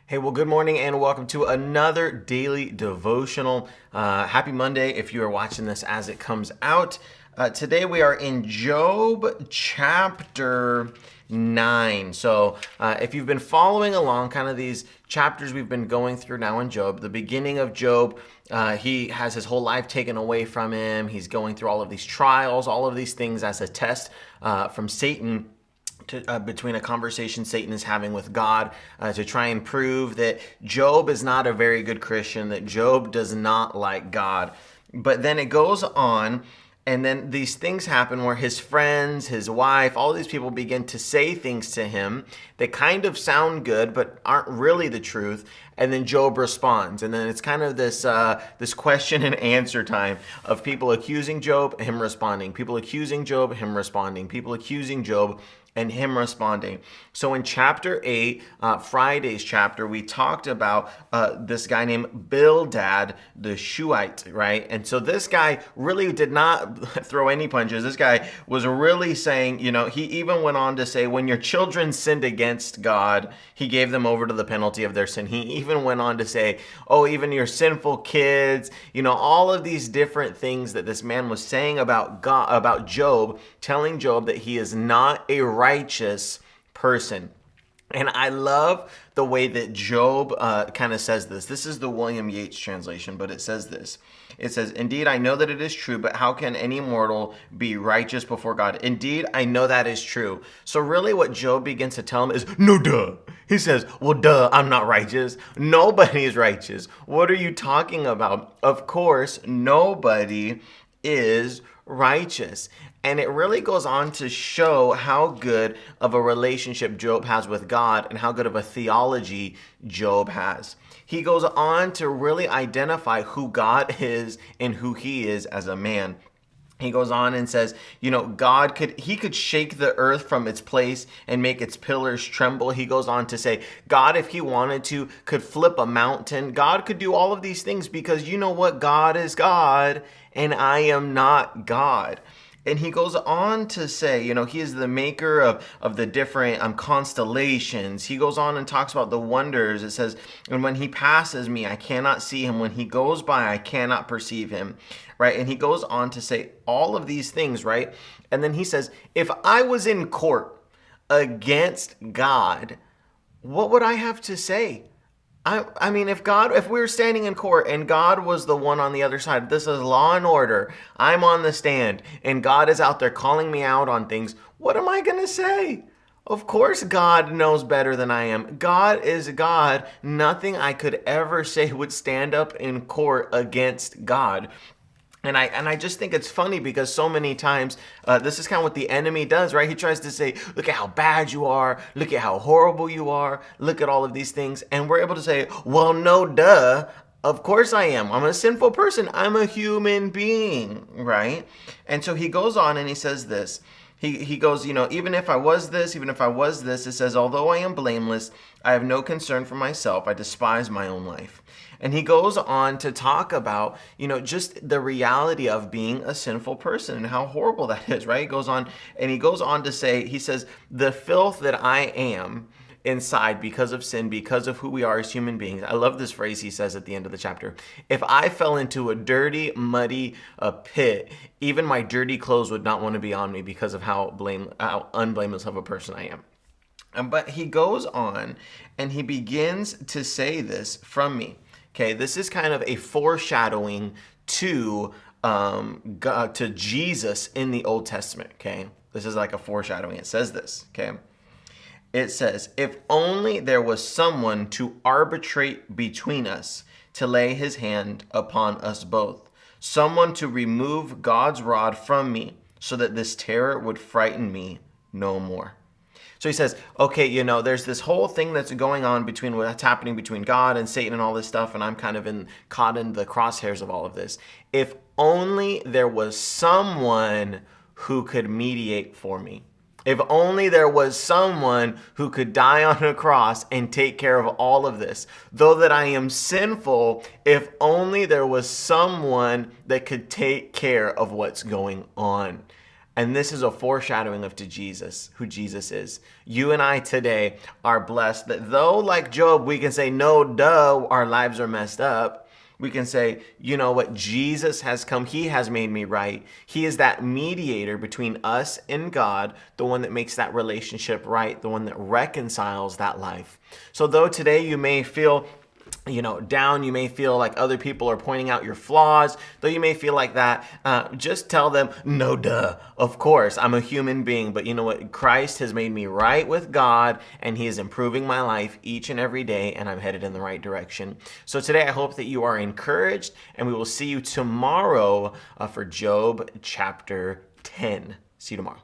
Hey, well, good morning and welcome to another daily devotional. Happy Monday if you are watching this as it comes out. Today we are in Job chapter 9. So if you've been following along, kind of these chapters we've been going through now in Job, the beginning of Job, he has his whole life taken away from him. He's going through all of these trials, all of these things as a test from Satan between a conversation Satan is having with God to try and prove that Job is not a very good Christian, that Job does not like God. But then it goes on, and then these things happen where his friends, his wife, all these people begin to say things to him that kind of sound good but aren't really the truth. And then Job responds, and then it's kind of this question and answer time of people accusing Job, him responding, people accusing Job, him responding, people accusing Job, and him responding. So in chapter 8, Friday's chapter, we talked about this guy named Bildad the Shuhite, right? And so this guy really did not throw any punches. This guy was really saying, he even went on to say, when your children sinned against God, he gave them over to the penalty of their sin. He even went on to say, even your sinful kids, all of these different things that this man was saying about God, about Job, telling Job that he is not a righteous person. And I love the way that Job kind of says this. This is the William Yates translation, but it says this. It says, "Indeed, I know that it is true, but how can any mortal be righteous before God? Indeed, I know that is true." So really what Job begins to tell him is, no, duh. He says, well, duh, I'm not righteous. Nobody is righteous. What are you talking about? Of course, nobody is righteous. And it really goes on to show how good of a relationship Job has with God and how good of a theology Job has. He goes on to really identify who God is and who he is as a man. He goes on and says, God could shake the earth from its place and make its pillars tremble. He goes on to say, God, if he wanted to, could flip a mountain. God could do all of these things because you know what? God is God and I am not God. And he goes on to say, he is the maker of the different constellations. He goes on and talks about the wonders. It says, and when he passes me, I cannot see him. When he goes by, I cannot perceive him, right? And he goes on to say all of these things, right? And then he says, if I was in court against God, what would I have to say? I mean, if we were standing in court and God was the one on the other side, this is law and order, I'm on the stand, and God is out there calling me out on things, what am I going to say? Of course God knows better than I am. God is God. Nothing I could ever say would stand up in court against God. And I just think it's funny because so many times this is kind of what the enemy does, right? He tries to say, look at how bad you are. Look at how horrible you are. Look at all of these things. And we're able to say, well, no, duh. Of course I am. I'm a sinful person. I'm a human being, right? And so he goes on and he says this. He goes, even if I was this, it says, although I am blameless, I have no concern for myself. I despise my own life. And he goes on to talk about, just the reality of being a sinful person and how horrible that is, right? He goes on to say, he says, the filth that I am inside because of sin, because of who we are as human beings. I love this phrase he says at the end of the chapter. If I fell into a dirty, muddy pit, even my dirty clothes would not want to be on me because of how unblameless of a person I am. But he goes on and he begins to say this from me. Okay, this is kind of a foreshadowing to God, to Jesus in the Old Testament. Okay, this is like a foreshadowing. It says this. Okay, it says, "If only there was someone to arbitrate between us, to lay his hand upon us both, someone to remove God's rod from me, so that this terror would frighten me no more." So he says, okay, there's this whole thing that's going on between what's happening between God and Satan and all this stuff, and I'm kind of caught in the crosshairs of all of this. If only there was someone who could mediate for me. If only there was someone who could die on a cross and take care of all of this. Though that I am sinful, if only there was someone that could take care of what's going on. And this is a foreshadowing of to Jesus, who Jesus is. You and I today are blessed that though, like Job, we can say, no, duh, our lives are messed up. We can say, you know what? Jesus has come. He has made me right. He is that mediator between us and God, the one that makes that relationship right, the one that reconciles that life. So though today you may feel down, you may feel like other people are pointing out your flaws, though you may feel like that, just tell them, no, duh, of course, I'm a human being, but you know what? Christ has made me right with God, and he is improving my life each and every day, and I'm headed in the right direction. So today, I hope that you are encouraged, and we will see you tomorrow for Job chapter 10. See you tomorrow.